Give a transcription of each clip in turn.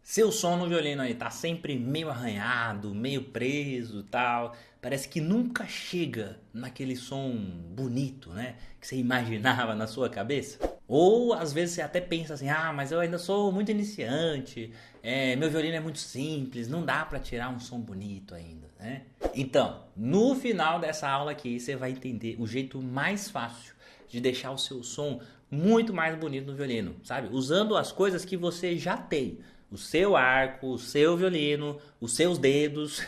Seu som no violino aí tá sempre meio arranhado, meio preso, tal. Parece que nunca chega naquele som bonito, né? Que você imaginava na sua cabeça. Ou às vezes você até pensa assim: ah, mas eu ainda sou muito iniciante, meu violino é muito simples, não dá pra tirar um som bonito ainda, né? Então, no final dessa aula aqui, você vai entender o jeito mais fácil de deixar o seu som muito mais bonito no violino, sabe? Usando as coisas que você já tem. O seu arco, o seu violino, os seus dedos.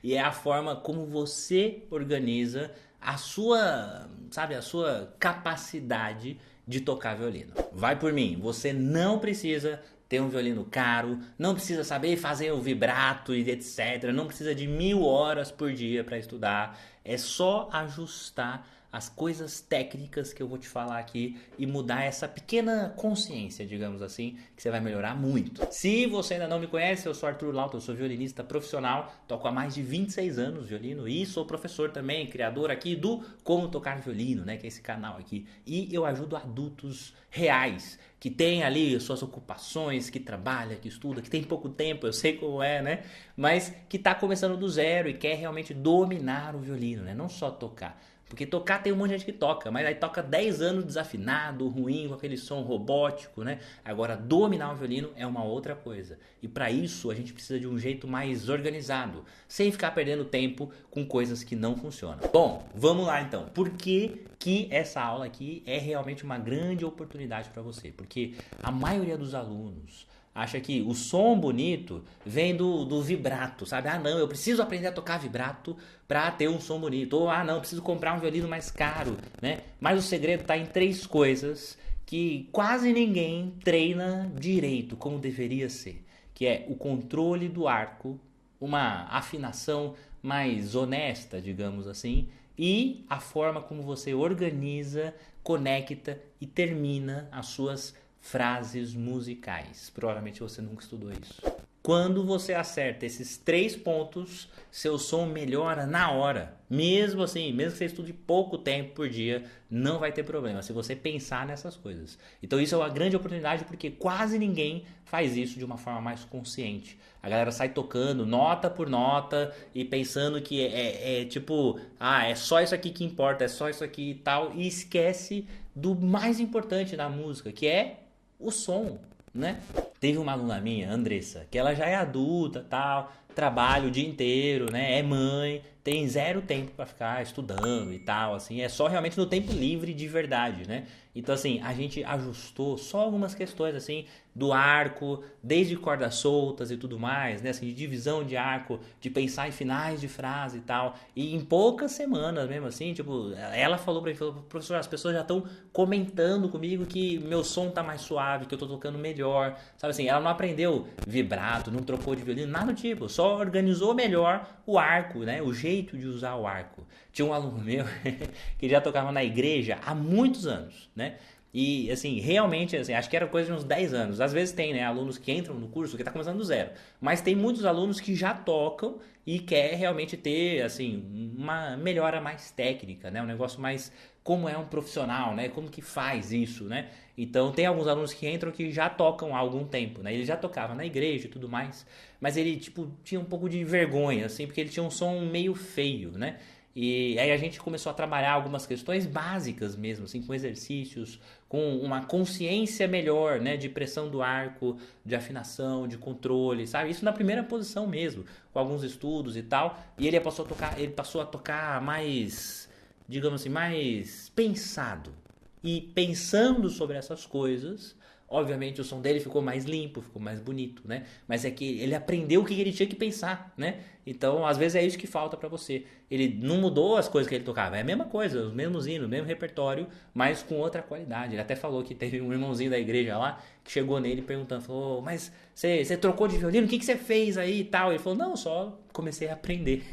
E é a forma como você organiza a sua, sabe, a sua capacidade de tocar violino. Vai por mim, você não precisa ter um violino caro, não precisa saber fazer o vibrato e etc. Não precisa de 1000 horas por dia para estudar. É só ajustar as coisas técnicas que eu vou te falar aqui e mudar essa pequena consciência, digamos assim, que você vai melhorar muito. Se você ainda não me conhece, eu sou Arthur Lauto, eu sou violinista profissional, toco há mais de 26 anos violino e sou professor também, criador aqui do Como Tocar Violino, né, que é esse canal aqui. E eu ajudo adultos reais, que tem ali suas ocupações, que trabalha, que estuda, que tem pouco tempo, eu sei como é, né? Mas que está começando do zero e quer realmente dominar o violino, né? Não só tocar. Porque tocar tem um monte de gente que toca, mas aí toca 10 anos desafinado, ruim, com aquele som robótico, né? Agora, dominar o violino é uma outra coisa. E para isso, a gente precisa de um jeito mais organizado, sem ficar perdendo tempo com coisas que não funcionam. Bom, vamos lá então. Por que essa aula aqui é realmente uma grande oportunidade para você? Porque a maioria dos alunos acha que o som bonito vem do vibrato, sabe? Ah, não, eu preciso aprender a tocar vibrato para ter um som bonito. Ou, ah, não, eu preciso comprar um violino mais caro, né? Mas o segredo está em três coisas que quase ninguém treina direito, como deveria ser. Que é o controle do arco, uma afinação mais honesta, digamos assim, e a forma como você organiza, conecta e termina as suas frases musicais. Provavelmente você nunca estudou isso. Quando você acerta esses três pontos, seu som melhora na hora. Mesmo assim, mesmo que você estude pouco tempo por dia, não vai ter problema se você pensar nessas coisas. Então isso é uma grande oportunidade porque quase ninguém faz isso de uma forma mais consciente. A galera sai tocando nota por nota e pensando que é tipo, ah, é só isso aqui que importa, é só isso aqui e tal, e esquece do mais importante na música, que é o som, né? Teve uma aluna minha, Andressa, que ela já é adulta, tal, trabalha o dia inteiro, né? É mãe, tem zero tempo para ficar estudando e tal, assim, é só realmente no tempo livre de verdade, né? Então assim, a gente ajustou só algumas questões assim do arco, desde cordas soltas e tudo mais, né? Assim, de divisão de arco, de pensar em finais de frase e tal. E em poucas semanas mesmo assim, tipo, ela falou pra mim, falou, professor, as pessoas já estão comentando comigo que meu som tá mais suave, que eu tô tocando melhor, sabe assim, ela não aprendeu vibrato, não trocou de violino, nada do tipo, só organizou melhor o arco, né? O jeito de usar o arco. Tinha um aluno meu que já tocava na igreja há muitos anos, né? E, assim, realmente, assim, acho que era coisa de uns 10 anos. Às vezes tem, né, alunos que entram no curso que tá começando do zero. Mas tem muitos alunos que já tocam e quer realmente ter, assim, uma melhora mais técnica, né? Um negócio mais como é um profissional, né? Como que faz isso, né? Então, tem alguns alunos que entram que já tocam há algum tempo, né? Ele já tocava na igreja e tudo mais. Mas ele, tipo, tinha um pouco de vergonha, assim, porque ele tinha um som meio feio, né? E aí a gente começou a trabalhar algumas questões básicas mesmo, assim, com exercícios, com uma consciência melhor, né, de pressão do arco, de afinação, de controle, sabe? Isso na primeira posição mesmo, com alguns estudos e tal. E ele passou a tocar mais, digamos assim, mais pensado. E pensando sobre essas coisas, obviamente o som dele ficou mais limpo, ficou mais bonito, né? Mas é que ele aprendeu o que ele tinha que pensar, né? Então, às vezes é isso que falta pra você. Ele não mudou as coisas que ele tocava, é a mesma coisa, os mesmos hinos, o mesmo repertório, mas com outra qualidade. Ele até falou que teve um irmãozinho da igreja lá que chegou nele perguntando, falou, mas você trocou de violino, o que você fez aí e tal? Ele falou, não, só comecei a aprender.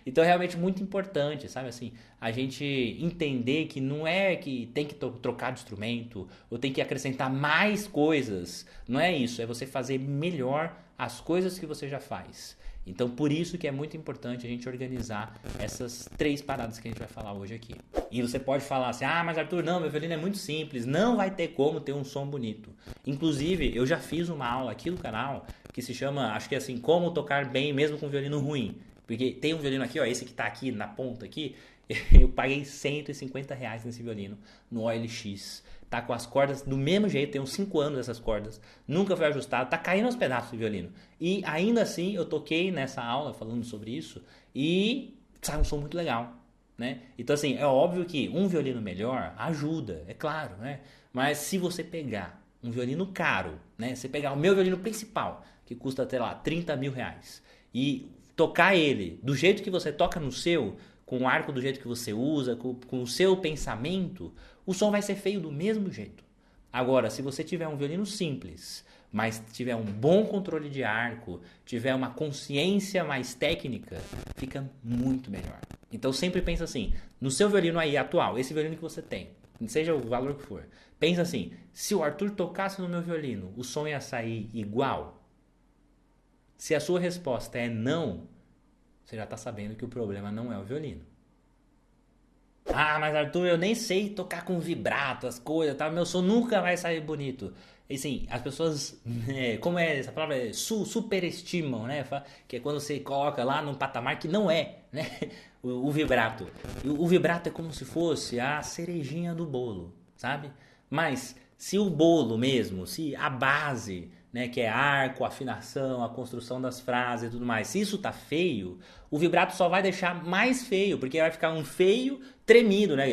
Então é realmente muito importante, sabe assim, a gente entender que não é que tem que trocar de instrumento ou tem que acrescentar mais coisas, não é isso, é você fazer melhor as coisas que você já faz. Então, por isso que é muito importante a gente organizar essas 3 paradas que a gente vai falar hoje aqui. E você pode falar assim, mas Arthur, não, meu violino é muito simples, não vai ter como ter um som bonito. Inclusive, eu já fiz uma aula aqui no canal que se chama, acho que é assim, como tocar bem mesmo com violino ruim. Porque tem um violino aqui, ó, esse que tá aqui na ponta aqui, eu paguei R$150 nesse violino no OLX. Tá com as cordas do mesmo jeito, tem uns 5 anos essas cordas, nunca foi ajustado, tá caindo aos pedaços do violino. E ainda assim eu toquei nessa aula falando sobre isso e sai um som muito legal, né? Então assim, é óbvio que um violino melhor ajuda, é claro, né? Mas se você pegar um violino caro, né? Você pegar o meu violino principal, que custa, sei lá, R$30.000 e tocar ele do jeito que você toca no seu, com o arco do jeito que você usa, com o seu pensamento, o som vai ser feio do mesmo jeito. Agora, se você tiver um violino simples, mas tiver um bom controle de arco, tiver uma consciência mais técnica, fica muito melhor. Então sempre pensa assim, no seu violino aí atual, esse violino que você tem, seja o valor que for, pensa assim, se o Arthur tocasse no meu violino, o som ia sair igual? Se a sua resposta é não, você já está sabendo que o problema não é o violino. Mas Arthur, eu nem sei tocar com vibrato, as coisas, tá? Meu som nunca vai sair bonito. E assim, as pessoas, como é essa palavra, superestimam, né? Que é quando você coloca lá num patamar que não é, né? O vibrato. O vibrato é como se fosse a cerejinha do bolo, sabe? Mas se o bolo mesmo, se a base, né, que é arco, afinação, a construção das frases e tudo mais, se isso tá feio, o vibrato só vai deixar mais feio, porque vai ficar um feio tremido, né?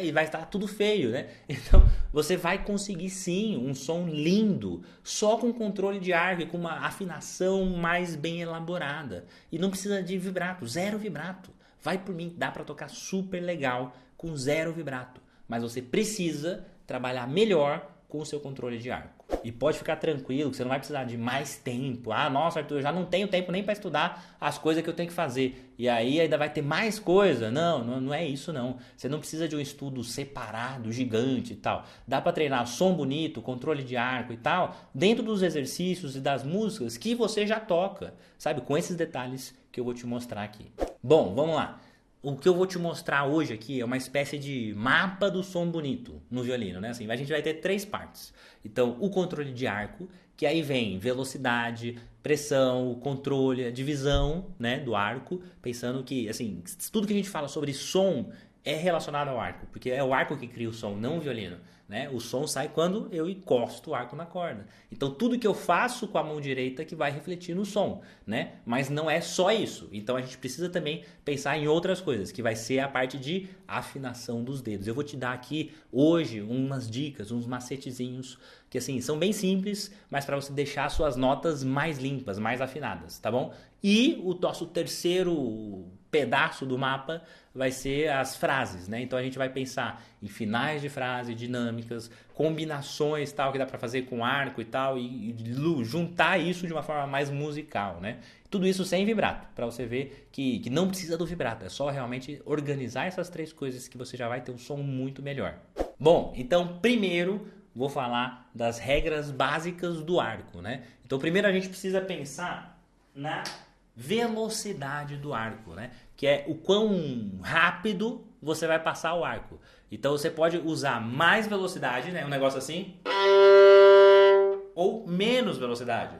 E vai estar tudo feio, né? Então você vai conseguir sim um som lindo, só com controle de arco e com uma afinação mais bem elaborada. E não precisa de vibrato, 0 vibrato. Vai por mim, dá para tocar super legal com 0 vibrato. Mas você precisa trabalhar melhor com o seu controle de arco. E pode ficar tranquilo que você não vai precisar de mais tempo. Nossa, Arthur, eu já não tenho tempo nem para estudar as coisas que eu tenho que fazer. E aí ainda vai ter mais coisa. Não é isso não. Você não precisa de um estudo separado, gigante e tal. Dá para treinar som bonito, controle de arco e tal, dentro dos exercícios e das músicas que você já toca, sabe? Com esses detalhes que eu vou te mostrar aqui. Bom, vamos lá. O que eu vou te mostrar hoje aqui é uma espécie de mapa do som bonito no violino, né? Assim, a gente vai ter 3 partes. Então, o controle de arco, que aí vem velocidade, pressão, controle, a divisão, né, do arco, pensando que, assim, tudo que a gente fala sobre som é relacionado ao arco, porque é o arco que cria o som, não o violino, né? O som sai quando eu encosto o arco na corda. Então tudo que eu faço com a mão direita que vai refletir no som, né? Mas não é só isso. Então a gente precisa também pensar em outras coisas, que vai ser a parte de afinação dos dedos. Eu vou te dar aqui hoje umas dicas, uns macetezinhos que assim são bem simples, mas para você deixar suas notas mais limpas, mais afinadas, tá bom? E o nosso terceiro pedaço do mapa vai ser as frases, né? Então a gente vai pensar em finais de frase, dinâmicas, combinações tal que dá para fazer com arco e tal e juntar isso de uma forma mais musical, né? Tudo isso sem vibrato, para você ver que não precisa do vibrato, é só realmente organizar essas 3 coisas que você já vai ter um som muito melhor. Bom, então primeiro vou falar das regras básicas do arco, né? Então primeiro a gente precisa pensar na velocidade do arco, né? Que é o quão rápido você vai passar o arco. Então você pode usar mais velocidade, né? Um negócio assim, ou menos velocidade,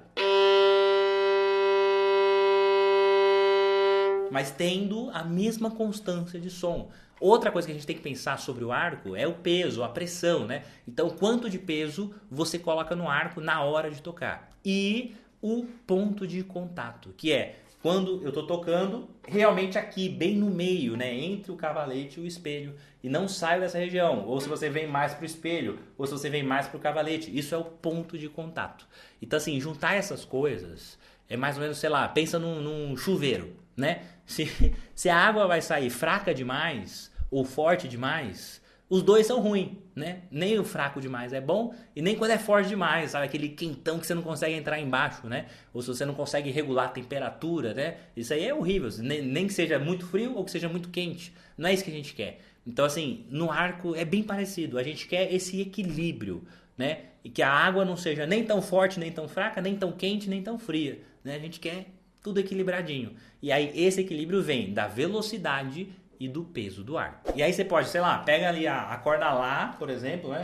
mas tendo a mesma constância de som. Outra coisa que a gente tem que pensar sobre o arco é o peso, a pressão, né? Então quanto de peso você coloca no arco na hora de tocar. E o ponto de contato, que é quando eu estou tocando realmente aqui, bem no meio, né, entre o cavalete e o espelho, e não saio dessa região, ou se você vem mais para o espelho, ou se você vem mais para o cavalete, isso é o ponto de contato. Então assim, juntar essas coisas é mais ou menos, sei lá, pensa num chuveiro, né? Se a água vai sair fraca demais ou forte demais, os dois são ruins, né? Nem o fraco demais é bom e nem quando é forte demais, sabe? Aquele quentão que você não consegue entrar embaixo, né? Ou se você não consegue regular a temperatura, né? Isso aí é horrível, nem que seja muito frio ou que seja muito quente. Não é isso que a gente quer. Então assim, no arco é bem parecido, a gente quer esse equilíbrio né? E que a água não seja nem tão forte, nem tão fraca, nem tão quente, nem tão fria, né? A gente quer tudo equilibradinho. E aí esse equilíbrio vem da velocidade e do peso do arco. E aí você pode, sei lá, pega ali a corda Lá, por exemplo, né?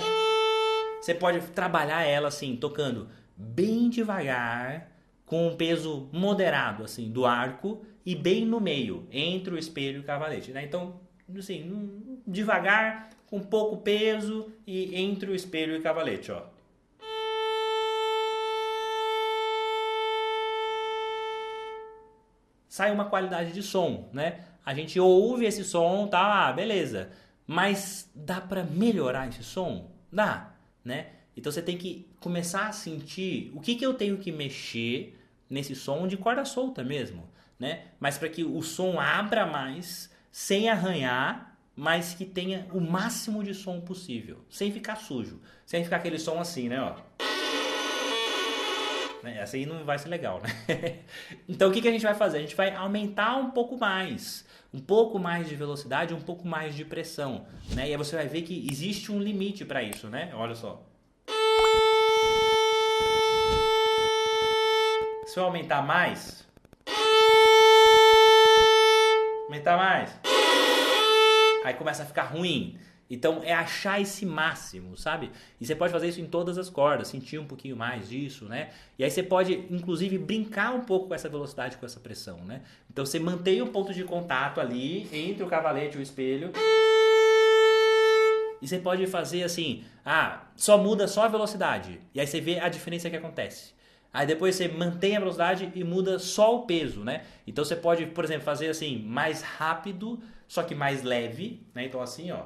Você pode trabalhar ela assim, tocando bem devagar, com um peso moderado assim do arco e bem no meio, entre o espelho e o cavalete, né? Então, assim, devagar, com pouco peso e entre o espelho e o cavalete, ó. Sai uma qualidade de som, né? A gente ouve esse som, tá, beleza. Mas dá para melhorar esse som? Dá, né? Então você tem que começar a sentir o que eu tenho que mexer nesse som de corda solta mesmo, né? Mas para que o som abra mais, sem arranhar, mas que tenha o máximo de som possível, sem ficar sujo, sem ficar aquele som assim, né, ó. Essa aí não vai ser legal, né? Então o que a gente vai fazer? A gente vai aumentar um pouco mais de velocidade, um pouco mais de pressão, né? E aí você vai ver que existe um limite para isso, né? Olha só. Se eu aumentar mais, aí começa a ficar ruim. Então é achar esse máximo, sabe? E você pode fazer isso em todas as cordas, sentir um pouquinho mais disso, né? E aí você pode, inclusive, brincar um pouco com essa velocidade, com essa pressão, né? Então você mantém o ponto de contato ali entre o cavalete e o espelho. E você pode fazer assim, só muda só a velocidade. E aí você vê a diferença que acontece. Aí depois você mantém a velocidade e muda só o peso, né? Então você pode, por exemplo, fazer assim, mais rápido, só que mais leve, né? Então assim, ó.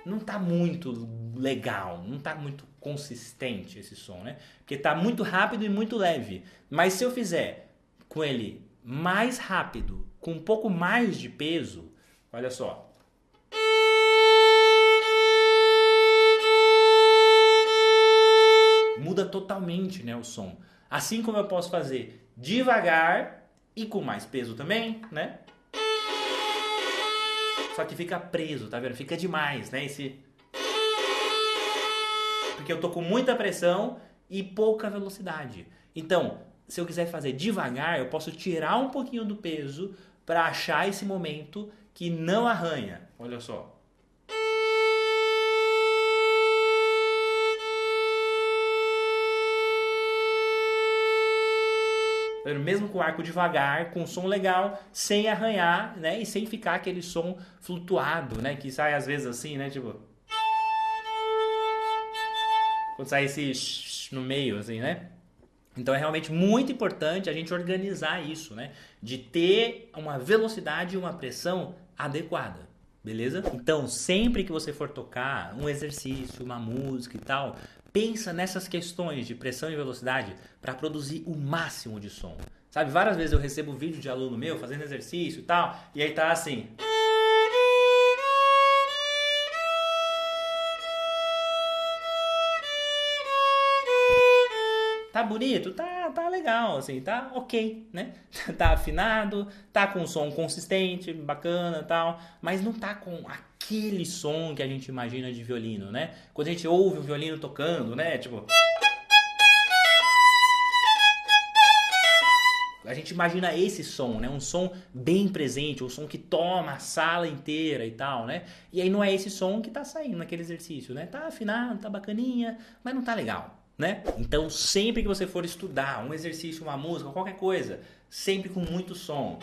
Não tá muito legal, não tá muito consistente esse som, né? Porque tá muito rápido e muito leve. Mas se eu fizer com ele mais rápido, com um pouco mais de peso, olha só. Muda totalmente, né, o som. Assim como eu posso fazer devagar e com mais peso também, né? Só que fica preso, tá vendo? Fica demais, né? Porque eu tô com muita pressão e pouca velocidade. Então, se eu quiser fazer devagar, eu posso tirar um pouquinho do peso para achar esse momento que não arranha. Olha só. Mesmo com o arco devagar, com um som legal, sem arranhar, né? E sem ficar aquele som flutuado, né? Que sai às vezes assim, né? Tipo... quando sai esse no meio, assim, né? Então é realmente muito importante a gente organizar isso, né? De ter uma velocidade e uma pressão adequada. Beleza? Então, sempre que você for tocar um exercício, uma música e tal, pensa nessas questões de pressão e velocidade para produzir o máximo de som. Sabe, várias vezes eu recebo vídeo de aluno meu fazendo exercício e tal, e aí tá assim. Tá bonito? Tá legal, assim, tá ok, né? Tá afinado, tá com um som consistente, bacana e tal, mas não tá com aquele som que a gente imagina de violino, né? Quando a gente ouve o violino tocando, né? Tipo... a gente imagina esse som, né? Um som bem presente, um som que toma a sala inteira e tal, né? E aí não é esse som que tá saindo naquele exercício, né? Tá afinado, tá bacaninha, mas não tá legal. Né? Então sempre que você for estudar um exercício, uma música, qualquer coisa, sempre com muito som.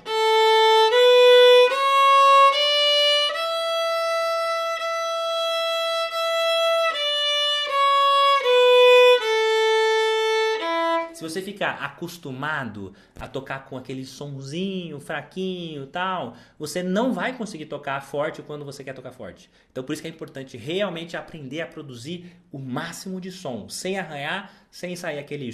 Se você ficar acostumado a tocar com aquele sonzinho fraquinho e tal, você não vai conseguir tocar forte quando você quer tocar forte. Então por isso que é importante realmente aprender a produzir o máximo de som, sem arranhar, sem sair aquele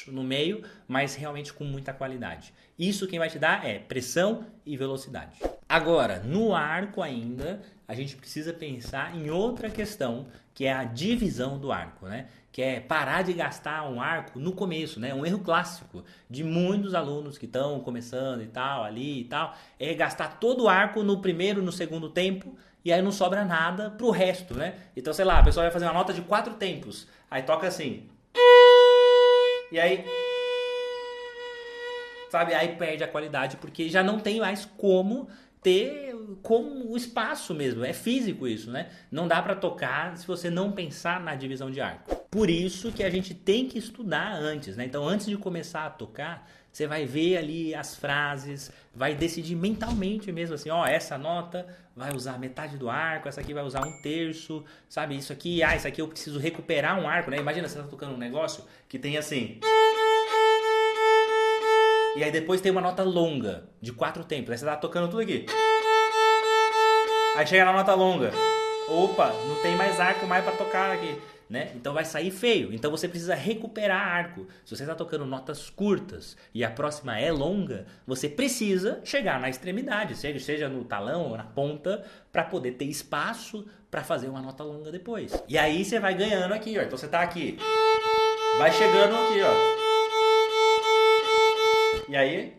no meio, mas realmente com muita qualidade. Isso quem vai te dar é pressão e velocidade. Agora, no arco ainda, a gente precisa pensar em outra questão, que é a divisão do arco, né? Que é parar de gastar um arco no começo, né? Um erro clássico de muitos alunos que estão começando e tal, ali e tal, é gastar todo o arco no primeiro, no segundo tempo, e aí não sobra nada pro resto, né? Então, sei lá, a pessoa vai fazer uma nota de 4 tempos, aí toca assim, e aí, sabe, aí perde a qualidade, porque já não tem mais como ter como o espaço mesmo, é físico isso, né? Não dá pra tocar se você não pensar na divisão de arco. Por isso que a gente tem que estudar antes, né? Então, antes de começar a tocar, você vai ver ali as frases, vai decidir mentalmente mesmo assim, ó, essa nota vai usar metade do arco, essa aqui vai usar um terço, sabe? Isso aqui, isso aqui eu preciso recuperar um arco, né? Imagina você tá tocando um negócio que tem assim, e aí depois tem uma nota longa, de 4 tempos. Aí você tá tocando tudo aqui. Aí chega na nota longa. Opa, não tem mais arco mais pra tocar aqui, né? Então vai sair feio. Então você precisa recuperar arco. Se você está tocando notas curtas e a próxima é longa, você precisa chegar na extremidade, seja no talão ou na ponta, para poder ter espaço para fazer uma nota longa depois. E aí você vai ganhando aqui, ó. Então você tá aqui, vai chegando aqui, ó. E aí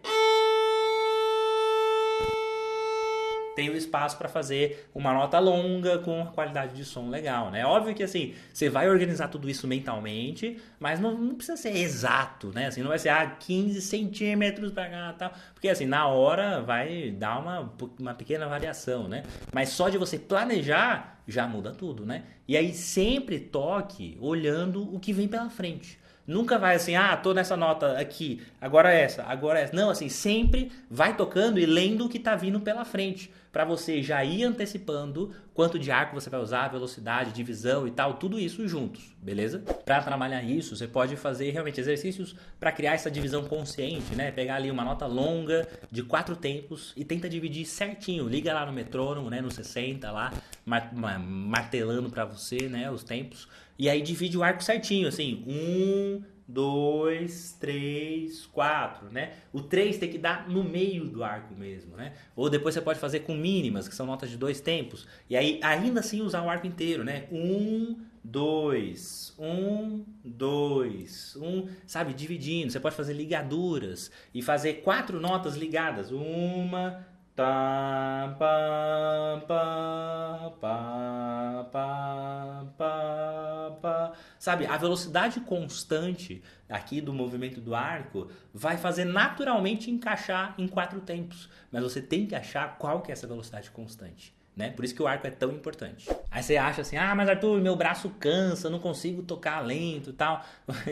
tem o espaço para fazer uma nota longa com uma qualidade de som legal, né? Óbvio que assim, você vai organizar tudo isso mentalmente, mas não precisa ser exato, né? Assim, não vai ser 15 centímetros para cá e tal, porque assim, na hora vai dar uma pequena variação, né? Mas só de você planejar já muda tudo, né? E aí sempre toque olhando o que vem pela frente. Nunca vai assim, tô nessa nota aqui, agora essa. Não, assim, sempre vai tocando e lendo o que tá vindo pela frente, para você já ir antecipando quanto de arco você vai usar, velocidade, divisão e tal, tudo isso juntos, beleza? Para trabalhar isso, você pode fazer realmente exercícios para criar essa divisão consciente, né? Pegar ali uma nota longa de 4 tempos e tenta dividir certinho, liga lá no metrônomo, né, no 60 lá, martelando para você, né, os tempos. E aí divide o arco certinho, assim, 1, 2, 3, 4, né? O 3 tem que dar no meio do arco mesmo, né? Ou depois você pode fazer com mínimas, que são notas de 2 tempos. E aí ainda assim usar o arco inteiro, né? 1, 2, 1, 2, 1, sabe? Dividindo. Você pode fazer ligaduras e fazer 4 notas ligadas. Uma, tá, pá, pá, pá, pá, pá, pá. Sabe, a velocidade constante aqui do movimento do arco vai fazer naturalmente encaixar em 4 tempos, mas você tem que achar qual que é essa velocidade constante, né? Por isso que o arco é tão importante. Aí você acha assim, mas Arthur, meu braço cansa, não consigo tocar lento e tal.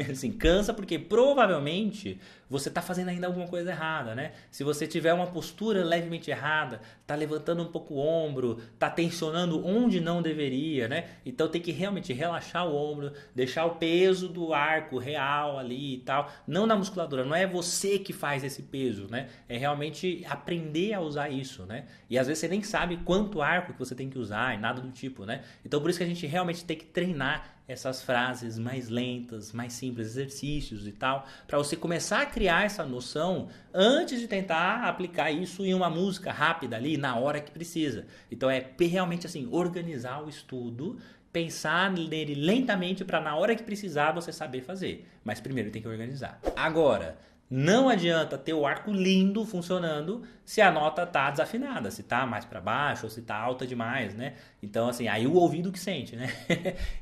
Assim, cansa porque provavelmente você está fazendo ainda alguma coisa errada, né? Se você tiver uma postura levemente errada, tá levantando um pouco o ombro, tá tensionando onde não deveria, né? Então tem que realmente relaxar o ombro, deixar o peso do arco real ali e tal. Não na musculatura, não é você que faz esse peso, né? É realmente aprender a usar isso, né? E às vezes você nem sabe quanto arco que você tem que usar e nada do tipo, né? Então por isso que a gente realmente tem que treinar essas frases mais lentas, mais simples, exercícios e tal, para você começar a criar essa noção antes de tentar aplicar isso em uma música rápida ali, na hora que precisa. Então é realmente assim, organizar o estudo, pensar nele lentamente para na hora que precisar você saber fazer. Mas primeiro tem que organizar. Agora, não adianta ter o arco lindo funcionando se a nota tá desafinada, se tá mais para baixo ou se tá alta demais, né? Então, assim, aí o ouvido que sente, né?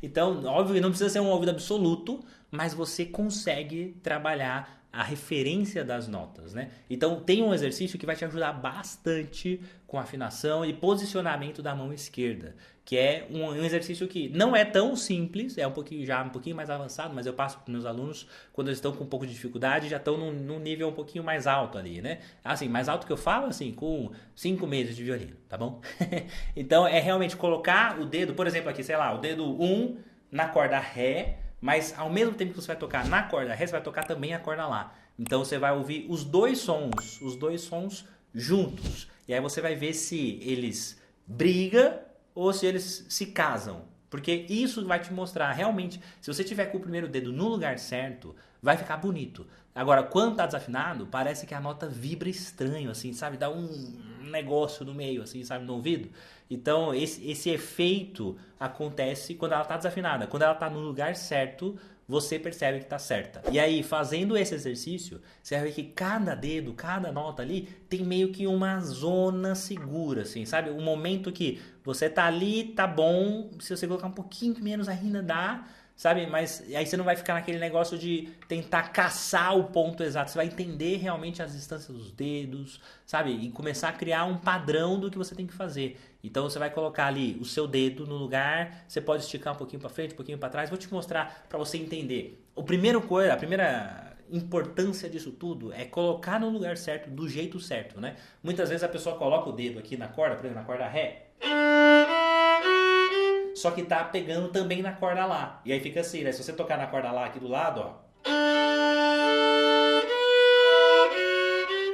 Então, óbvio que não precisa ser um ouvido absoluto, mas você consegue trabalhar a referência das notas, né? Então, tem um exercício que vai te ajudar bastante com afinação e posicionamento da mão esquerda, que é um exercício que não é tão simples, é um pouquinho mais avançado, mas eu passo para os meus alunos quando eles estão com um pouco de dificuldade, já estão num nível um pouquinho mais alto ali, né? Assim, mais alto que eu falo, assim, com 5 meses de violino, tá bom? Então, é realmente colocar o dedo, por exemplo, aqui, sei lá, o dedo 1 na corda Ré, mas ao mesmo tempo que você vai tocar na corda Ré, você vai tocar também a corda Lá. Então você vai ouvir os dois sons juntos. E aí você vai ver se eles brigam ou se eles se casam. Porque isso vai te mostrar realmente, se você tiver com o primeiro dedo no lugar certo, vai ficar bonito. Agora, quando tá desafinado, parece que a nota vibra estranho, assim, sabe? Dá um negócio no meio, assim, sabe? No ouvido. Então, esse efeito acontece quando ela tá desafinada. Quando ela tá no lugar certo, você percebe que está certa. E aí, fazendo esse exercício, você vai ver que cada dedo, cada nota ali, tem meio que uma zona segura, assim, sabe? Um momento que você tá ali, tá bom, se você colocar um pouquinho menos ainda dá, sabe? Mas aí você não vai ficar naquele negócio de tentar caçar o ponto exato. Você vai entender realmente as distâncias dos dedos, sabe? E começar a criar um padrão do que você tem que fazer. Então você vai colocar ali o seu dedo no lugar, você pode esticar um pouquinho para frente, um pouquinho para trás. Vou te mostrar para você entender. A primeira importância disso tudo é colocar no lugar certo, do jeito certo, né? Muitas vezes a pessoa coloca o dedo aqui na corda, por exemplo, na corda Ré, só que tá pegando também na corda Lá. E aí fica assim, né? Se você tocar na corda Lá aqui do lado, ó.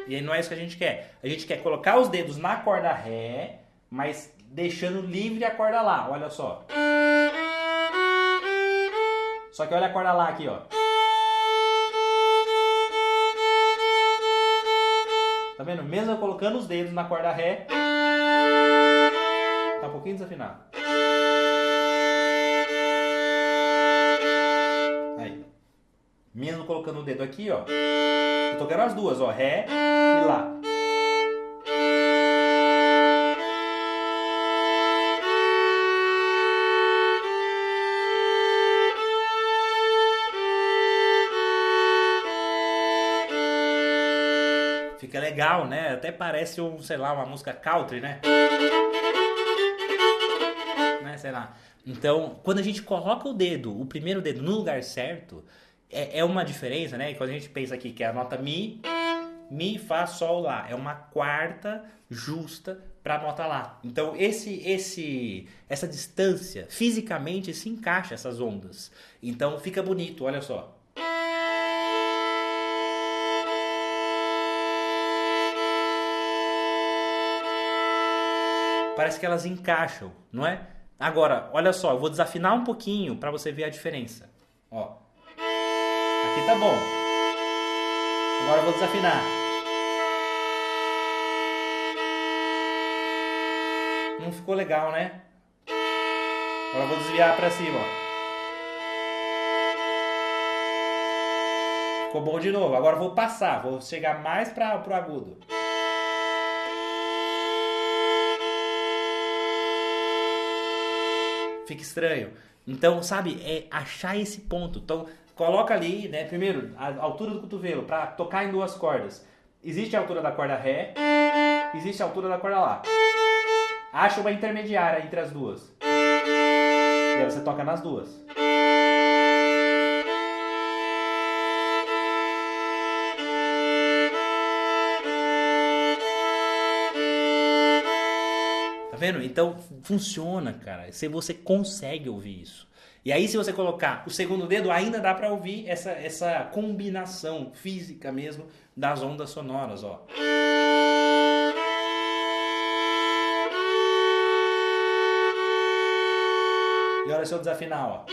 E aí não é isso que a gente quer. A gente quer colocar os dedos na corda Ré, mas deixando livre a corda Lá. Olha só. Só que olha a corda Lá aqui, ó. Tá vendo? Mesmo eu colocando os dedos na corda Ré, tá um pouquinho desafinado. Aí. Mesmo colocando o dedo aqui, ó. Eu tô tocando as duas, ó. Ré e Lá. Fica legal, né? Até parece sei lá, uma música country, né? Sei lá. Então, quando a gente coloca o primeiro dedo no lugar certo, é uma diferença, né? Quando a gente pensa aqui que é a nota Mi, Fá, Sol, Lá. É uma quarta justa para a nota Lá. Então, essa distância, fisicamente, se encaixa essas ondas. Então, fica bonito, olha só. Parece que elas encaixam, não é? Agora, olha só, eu vou desafinar um pouquinho para você ver a diferença. Ó. Aqui tá bom. Agora eu vou desafinar. Não ficou legal, né? Agora eu vou desviar para cima, ó. Ficou bom de novo. Agora eu vou passar, vou chegar mais para pro agudo. Fica estranho. Então, sabe, é achar esse ponto. Então, coloca ali, né, primeiro, a altura do cotovelo para tocar em duas cordas. Existe a altura da corda Ré, existe a altura da corda Lá. Acha uma intermediária entre as duas. E aí você toca nas duas. Tá vendo? Então funciona, cara. Se você consegue ouvir isso. E aí, se você colocar o segundo dedo, ainda dá pra ouvir essa combinação física mesmo das ondas sonoras, ó. E olha se eu desafinar, ó.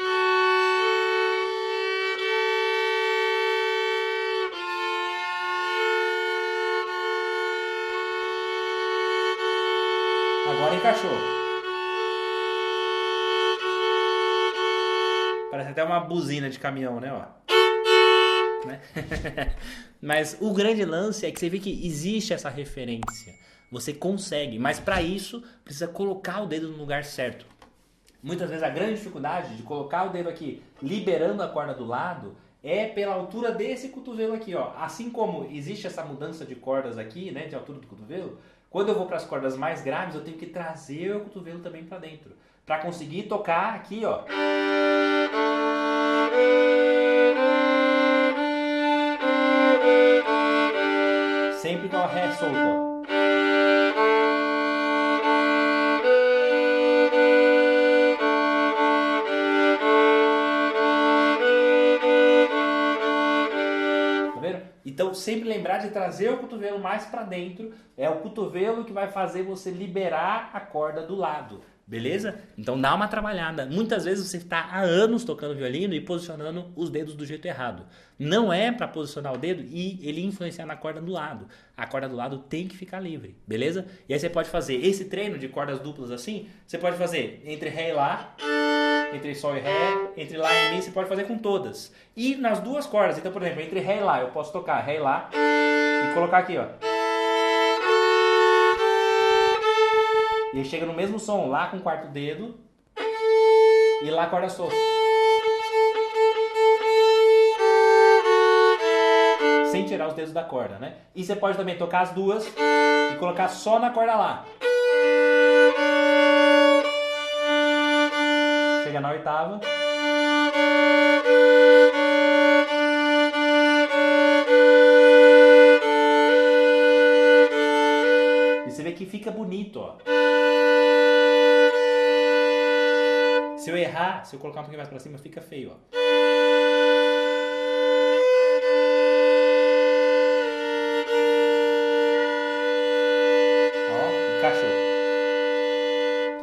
Agora encaixou. Parece até uma buzina de caminhão, né? Ó. Né? Mas o grande lance é que você vê que existe essa referência. Você consegue, mas para isso precisa colocar o dedo no lugar certo. Muitas vezes a grande dificuldade de colocar o dedo aqui liberando a corda do lado é pela altura desse cotovelo aqui, ó. Assim como existe essa mudança de cordas aqui, né, de altura do cotovelo, quando eu vou para as cordas mais graves, eu tenho que trazer o cotovelo também para dentro, para conseguir tocar aqui, ó. Sempre com a Ré solta, ó. Então, sempre lembrar de trazer o cotovelo mais para dentro. É o cotovelo que vai fazer você liberar a corda do lado. Beleza? Então, dá uma trabalhada. Muitas vezes você está há anos tocando violino e posicionando os dedos do jeito errado. Não é para posicionar o dedo e ele influenciar na corda do lado. A corda do lado tem que ficar livre. Beleza? E aí você pode fazer esse treino de cordas duplas assim. Você pode fazer entre Ré e Lá. entre Sol e Ré, entre Lá e Mi, você pode fazer com todas. E nas duas cordas, então por exemplo, entre Ré e Lá, eu posso tocar Ré e Lá e colocar aqui, ó. E aí chega no mesmo som, Lá com o quarto dedo e Lá corda solta. Sem tirar os dedos da corda, né? E você pode também tocar as duas e colocar só na corda Lá. Chega na oitava. E você vê que fica bonito, ó. Se eu errar, se eu colocar um pouquinho mais pra cima, fica feio, ó. Ó, encaixou.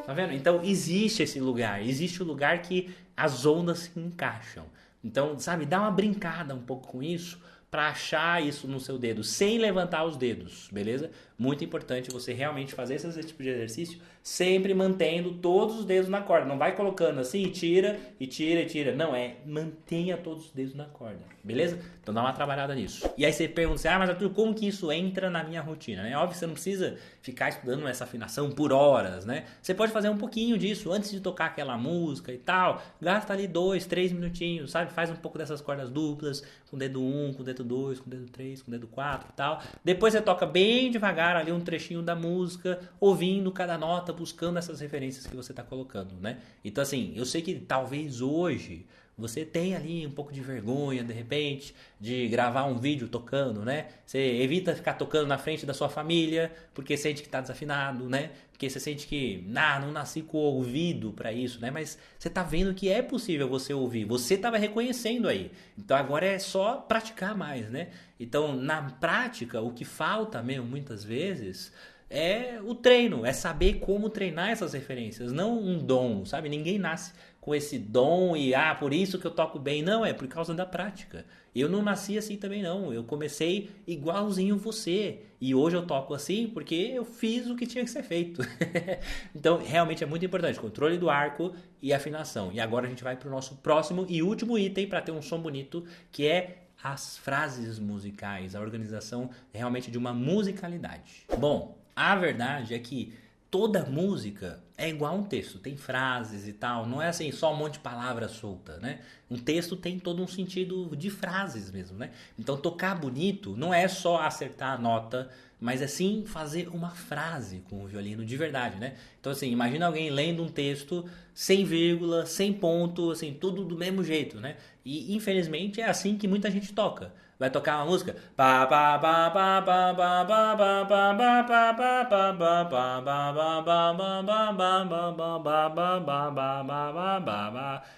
Tá vendo? Então existe esse lugar, existe o lugar que as ondas se encaixam. Então, sabe, dá uma brincada um pouco com isso para achar isso no seu dedo, sem levantar os dedos, beleza? Muito importante você realmente fazer esse tipo de exercício, sempre mantendo todos os dedos na corda. Não vai colocando assim, tira e tira e tira. Não, mantenha todos os dedos na corda, beleza? Então dá uma trabalhada nisso. E aí você pergunta assim, mas Arthur, como que isso entra na minha rotina? Né? Óbvio que você não precisa ficar estudando essa afinação por horas, né? Você pode fazer um pouquinho disso antes de tocar aquela música e tal. Gasta ali 2, 3 minutinhos, sabe? Faz um pouco dessas cordas duplas, com o dedo 1, com o dedo 2, com o dedo 3, com o dedo 4 e tal. Depois você toca bem devagar ali um trechinho da música, ouvindo cada nota, buscando essas referências que você está colocando, né? Então assim, eu sei que talvez hoje você tenha ali um pouco de vergonha, de repente, de gravar um vídeo tocando, né? Você evita ficar tocando na frente da sua família, porque sente que está desafinado, né? Porque você sente que, não nasci com o ouvido para isso, né? Mas você está vendo que é possível você ouvir, você estava reconhecendo aí. Então agora é só praticar mais, né? Então na prática, o que falta mesmo muitas vezes é o treino, é saber como treinar essas referências, não um dom, sabe? Ninguém nasce com esse dom e por isso que eu toco bem. Não, é por causa da prática. Eu não nasci assim também não, eu comecei igualzinho você e hoje eu toco assim porque eu fiz o que tinha que ser feito. Então realmente é muito importante, controle do arco e afinação. E agora a gente vai para o nosso próximo e último item para ter um som bonito, que é as frases musicais, a organização realmente de uma musicalidade. Bom, a verdade é que toda música é igual a um texto, tem frases e tal, não é assim só um monte de palavra solta, né? Um texto tem todo um sentido de frases mesmo, né? Então tocar bonito não é só acertar a nota, mas é sim fazer uma frase com o violino de verdade, né? Então assim, imagina alguém lendo um texto sem vírgula, sem ponto, assim, tudo do mesmo jeito, né? E infelizmente é assim que muita gente toca. Vai tocar uma música.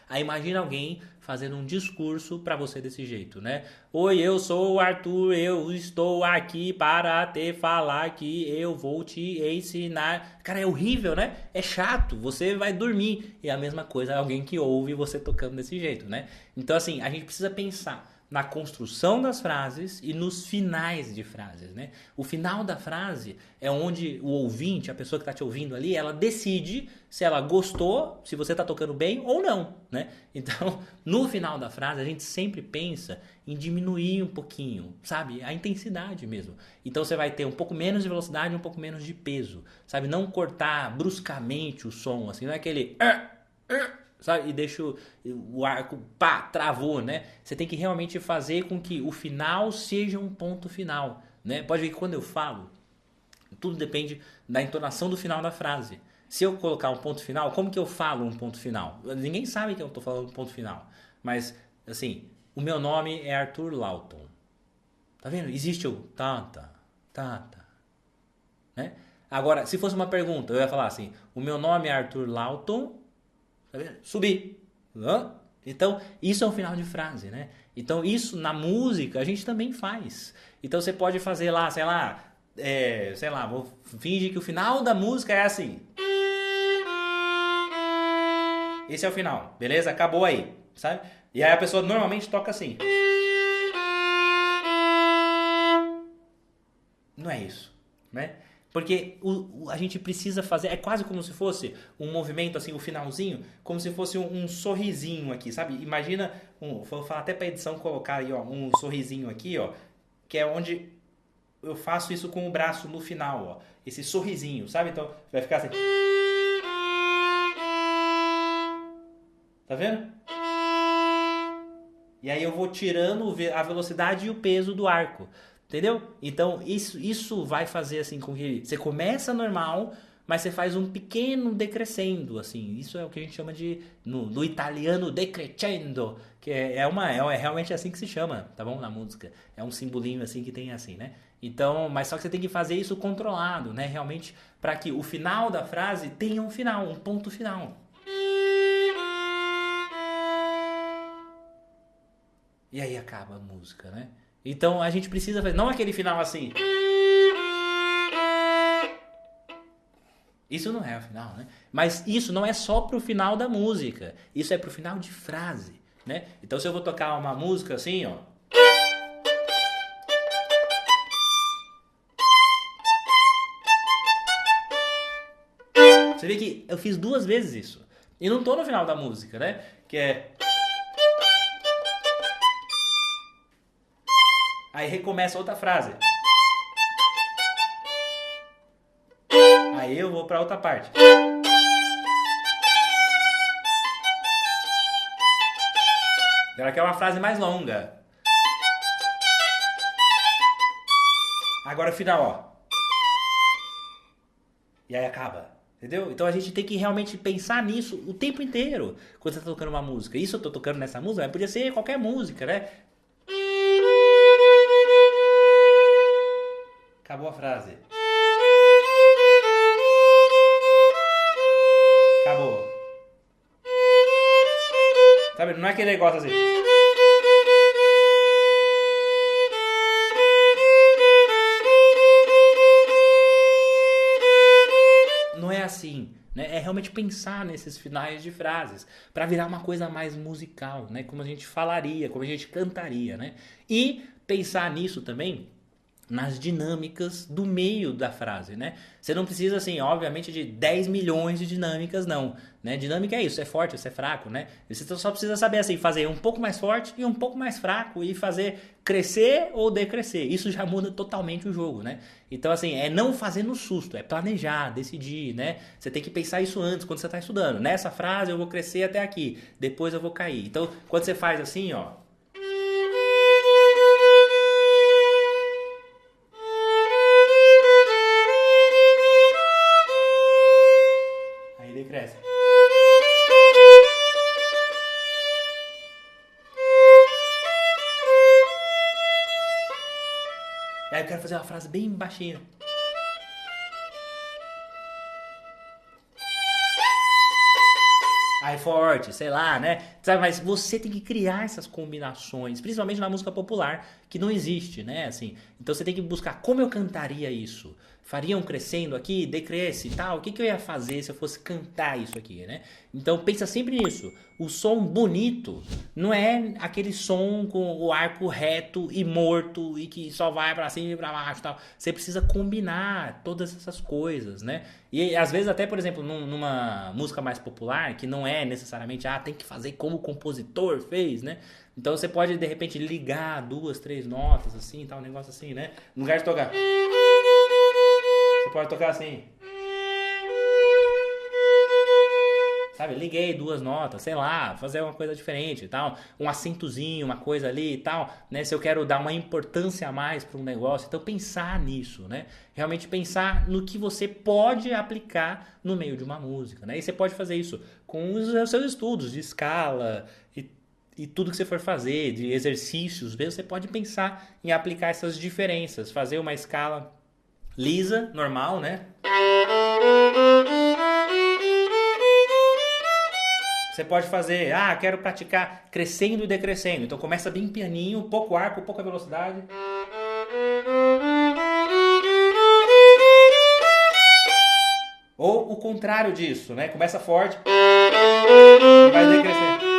Aí imagina alguém fazendo um discurso para você desse jeito, né? Oi, eu sou o Arthur, eu estou aqui para te falar que eu vou te ensinar. Cara, é horrível, né? É chato, você vai dormir. E a mesma coisa é alguém que ouve você tocando desse jeito, né? Então assim, a gente precisa pensar na construção das frases e nos finais de frases, né? O final da frase é onde o ouvinte, a pessoa que está te ouvindo ali, ela decide se ela gostou, se você está tocando bem ou não, né? Então, no final da frase, a gente sempre pensa em diminuir um pouquinho, sabe? A intensidade mesmo. Então, você vai ter um pouco menos de velocidade e um pouco menos de peso, sabe? Não cortar bruscamente o som, assim, não é aquele... sabe? E deixa o arco, travou, né? Você tem que realmente fazer com que o final seja um ponto final, né? Pode ver que quando eu falo, tudo depende da entonação do final da frase. Se eu colocar um ponto final, como que eu falo um ponto final? Ninguém sabe que eu estou falando um ponto final. Mas, assim, o meu nome é Arthur Lawton. Tá vendo? Existe o tá, né? Agora, se fosse uma pergunta, eu ia falar assim, o meu nome é Arthur Lawton, subir. Então, isso é um final de frase, né? Então, isso na música a gente também faz. Então, você pode fazer lá, sei lá, vou fingir que o final da música é assim. Esse é o final, beleza? Acabou aí, sabe? E aí a pessoa normalmente toca assim. Não é isso, né? Porque a gente precisa fazer, é quase como se fosse um movimento, assim, o finalzinho, como se fosse um sorrisinho aqui, sabe? Imagina, vou falar até pra edição colocar aí, ó, um sorrisinho aqui, ó, que é onde eu faço isso com o braço no final, ó, esse sorrisinho, sabe? Então vai ficar assim. Tá vendo? E aí eu vou tirando a velocidade e o peso do arco. Entendeu? Então isso vai fazer assim com que você começa normal, mas você faz um pequeno decrescendo, assim. Isso é o que a gente chama de no italiano decrescendo, que é realmente assim que se chama, tá bom? Na música. É um simbolinho assim que tem assim, né? Então, mas só que você tem que fazer isso controlado, né? Realmente para que o final da frase tenha um final, um ponto final. E aí acaba a música, né? Então a gente precisa fazer, não aquele final assim. Isso não é o final, né? Mas isso não é só pro final da música. Isso é pro final de frase, né? Então se eu vou tocar uma música assim, ó. Você vê que eu fiz 2 vezes isso. E não tô no final da música, né? Que é... Aí recomeça outra frase. Aí eu vou pra outra parte. Agora aqui é uma frase mais longa. Agora o final, ó. E aí acaba. Entendeu? Então a gente tem que realmente pensar nisso o tempo inteiro quando você tá tocando uma música. Isso eu tô tocando nessa música, mas podia ser qualquer música, né? Acabou a frase. Acabou. Sabe, não é aquele negócio assim. Não é assim, né? É realmente pensar nesses finais de frases para virar uma coisa mais musical, né? Como a gente falaria, como a gente cantaria, né? E pensar nisso também nas dinâmicas do meio da frase, né? Você não precisa, assim, obviamente, de 10 milhões de dinâmicas, não, né? Dinâmica é isso, é forte, isso é fraco, né? Você só precisa saber, assim, fazer um pouco mais forte e um pouco mais fraco e fazer crescer ou decrescer. Isso já muda totalmente o jogo, né? Então, assim, é não fazer no susto, é planejar, decidir, né? Você tem que pensar isso antes, quando você está estudando. Nessa frase eu vou crescer até aqui, depois eu vou cair. Então, quando você faz assim, ó... Cresce. E aí eu quero fazer uma frase bem baixinha. Aí forte, sei lá, né? Sabe, mas você tem que criar essas combinações, principalmente na música popular, que não existe, né? Assim, então você tem que buscar como eu cantaria isso. Faria um crescendo aqui, decresce e tal. O que eu ia fazer se eu fosse cantar isso aqui, né? Então pensa sempre nisso. O som bonito não é aquele som com o arco reto e morto e que só vai pra cima e pra baixo e tal. Você precisa combinar todas essas coisas, né? E às vezes até, por exemplo, numa música mais popular, que não é necessariamente, tem que fazer como o compositor fez, né? Então você pode, de repente, ligar 2, 3 notas, assim, tal, um negócio assim, né? No lugar de tocar... Você pode tocar assim. Sabe, liguei 2 notas, sei lá, fazer uma coisa diferente e tal. Um acentozinho, uma coisa ali e tal, né? Se eu quero dar uma importância a mais para um negócio, então pensar nisso, né? Realmente pensar no que você pode aplicar no meio de uma música, né? E você pode fazer isso com os seus estudos de escala e tudo que você for fazer, de exercícios, mesmo, você pode pensar em aplicar essas diferenças, fazer uma escala lisa, normal, né? Você pode fazer, quero praticar crescendo e decrescendo. Então começa bem pianinho, pouco arco, pouca velocidade. Ou o contrário disso, né? Começa forte e vai decrescendo.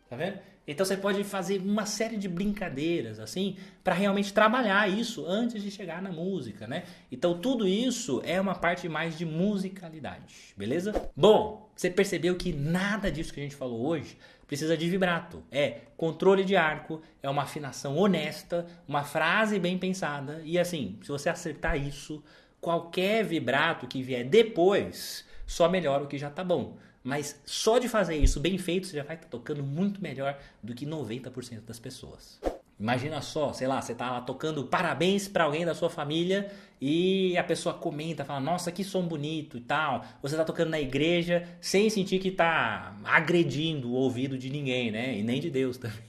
Tá vendo? Então você pode fazer uma série de brincadeiras assim para realmente trabalhar isso antes de chegar na música, né? Então tudo isso é uma parte mais de musicalidade, beleza? Bom, você percebeu que nada disso que a gente falou hoje precisa de vibrato. É controle de arco, é uma afinação honesta, uma frase bem pensada e assim, se você acertar isso, qualquer vibrato que vier depois só melhora o que já tá bom. Mas só de fazer isso bem feito, você já vai estar tocando muito melhor do que 90% das pessoas. Imagina só, sei lá, você tá lá tocando parabéns para alguém da sua família e a pessoa comenta, fala, nossa, que som bonito e tal. Você tá tocando na igreja sem sentir que tá agredindo o ouvido de ninguém, né? E nem de Deus também.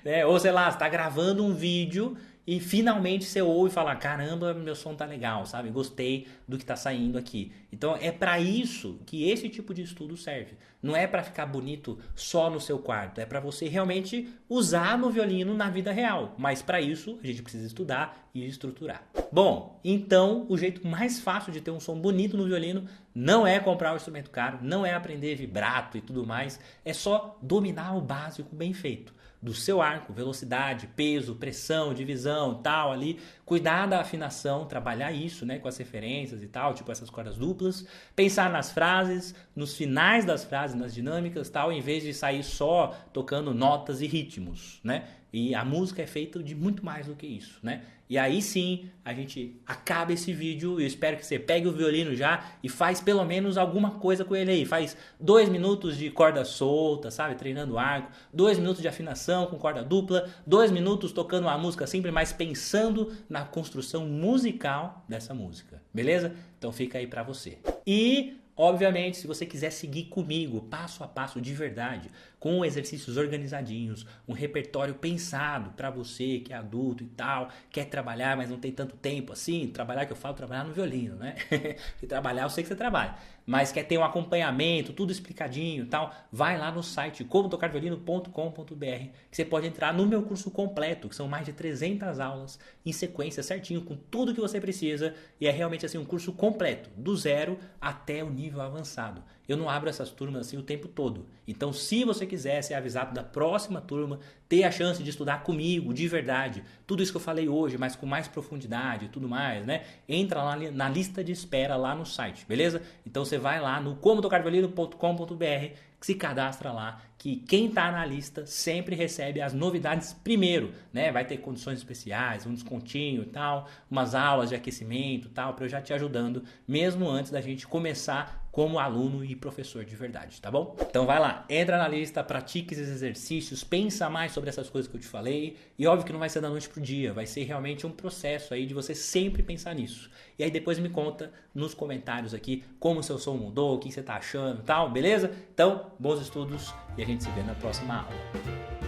Né? Ou sei lá, você tá gravando um vídeo e finalmente você ouve e fala, caramba, meu som tá legal, sabe? Gostei do que tá saindo aqui. Então é para isso que esse tipo de estudo serve. Não é para ficar bonito só no seu quarto, é para você realmente usar no violino na vida real. Mas para isso a gente precisa estudar e estruturar. Bom, então o jeito mais fácil de ter um som bonito no violino não é comprar um instrumento caro, não é aprender vibrato e tudo mais, é só dominar o básico bem feito do seu arco, velocidade, peso, pressão, divisão e tal ali, cuidar da afinação, trabalhar isso, né, com as referências e tal, tipo essas cordas duplas, pensar nas frases, nos finais das frases, nas dinâmicas e tal, em vez de sair só tocando notas e ritmos, né? E a música é feita de muito mais do que isso, né? E aí sim, a gente acaba esse vídeo. Eu espero que você pegue o violino já e faz pelo menos alguma coisa com ele aí. Faz 2 minutos de corda solta, sabe? Treinando arco. 2 minutos de afinação com corda dupla. 2 minutos tocando uma música simples, mas pensando na construção musical dessa música. Beleza? Então fica aí pra você. E obviamente, se você quiser seguir comigo, passo a passo de verdade, com exercícios organizadinhos, um repertório pensado para você que é adulto e tal, quer trabalhar, mas não tem tanto tempo assim, trabalhar que eu falo, trabalhar no violino, né? E trabalhar, eu sei que você trabalha, mas quer ter um acompanhamento, tudo explicadinho e tal, vai lá no site comotocarviolino.com.br, que você pode entrar no meu curso completo, que são mais de 300 aulas em sequência, certinho, com tudo que você precisa, e é realmente assim um curso completo, do zero até o nível avançado. Eu não abro essas turmas assim o tempo todo. Então, se você quiser ser avisado da próxima turma, ter a chance de estudar comigo, de verdade, tudo isso que eu falei hoje, mas com mais profundidade e tudo mais, né? Entra lá na lista de espera lá no site, beleza? Então você vai lá no comotocarviolino.com.br, que se cadastra lá, que quem tá na lista sempre recebe as novidades primeiro, né? Vai ter condições especiais, um descontinho e tal, umas aulas de aquecimento e tal, para eu já te ajudando, mesmo antes da gente começar como aluno e professor de verdade, tá bom? Então vai lá, entra na lista, pratique esses exercícios, pensa mais sobre essas coisas que eu te falei, e óbvio que não vai ser da noite pro dia, vai ser realmente um processo aí de você sempre pensar nisso. E aí depois me conta nos comentários aqui como o seu som mudou, o que você tá achando e tal, beleza? Então, bons estudos e a gente se vê na próxima aula.